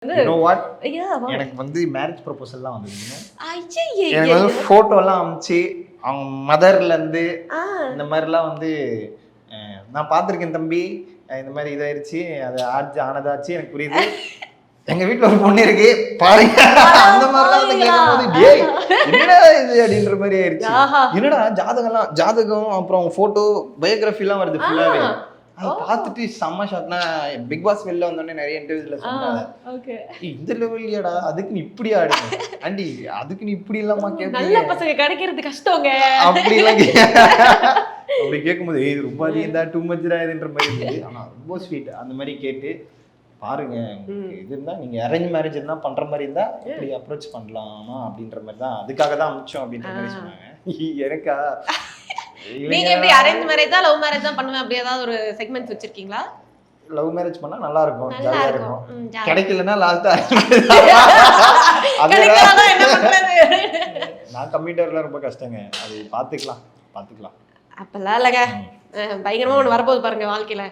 You know what? எனக்கு வந்து marriage ப்ரொபோசல்லாம் வந்தது. எனக்கு வந்து ஃபோட்டோலாம் அனுப்பிச்சு அவங்க மதர்ல இருந்து இந்த மாதிரிலாம் வந்து நான் பார்த்துருக்கேன் தம்பி, இந்த மாதிரி இதாயிருச்சு, அது ஆனதாச்சு எனக்கு புரியுது, எங்க வீட்டுல ஒரு பொண்ணு இருக்கு பாருங்க, அந்த மாதிரிலாம் வந்து கேட்கும்போது டேய் என்னடா இது அப்படின்ற மாதிரி ஆயிடுச்சு. என்னடா ஜாதகம் அப்புறம் போட்டோ பயோகிராஃபிலாம் வருது ஃபுல்லாவே. அதை பார்த்துட்டு செம்ம ஷாக்னா பிக் பாஸ் வெளில வந்தோடனே நிறைய இன்டர்வியூல சொன்னாங்க, இந்த லெவல்லையாடா அதுக்கு நீ இப்படி ஆடுங்க ஆண்டி, அதுக்கு நீ இப்படி இல்லாமா நல்ல பசங்க கிடைக்கிறது கஷ்டங்க அப்படிலாம் அப்படி கேட்கும்போது இது ரொம்ப அதிகம் தான், டூ மச் இதுன்ற மாதிரி இருந்தது. ஆனா ரொம்ப ஸ்வீட். அந்த மாதிரி கேட்டு பாருங்க, இது இருந்தா நீங்க அரேஞ்ச் மேரேஜ் இருந்தா பண்ற மாதிரி இருந்தா எப்படி அப்ரோச் பண்ணலாமா அப்படின்ற மாதிரி தான், அதுக்காக தான் அமிச்சோம் அப்படின்ற மாதிரி சொன்னாங்க. எனக்கா நீங்க எப்படி அரேஞ்ச் மேரேஜ் தான் லவ் மேரேஜ் தான் பண்ணுவேன் அப்படி ஏதாவது ஒரு செக்மெண்ட்ஸ் வச்சிருக்கீங்களா? லவ் மேரேஜ் பண்ணா நல்லா இருக்கும், ஜாலியா இருக்கும். கிடைக்கலன்னா லாஸ்டா நான் கம்ப்யூட்டர்ல ரொம்ப கஷ்டங்க, அது பாத்துக்கலாம். அப்பெல்லாம் இல்லைங்க, பயங்கரமா ஒண்ணு வரப்போகுது பாருங்க வாழ்க்கையில.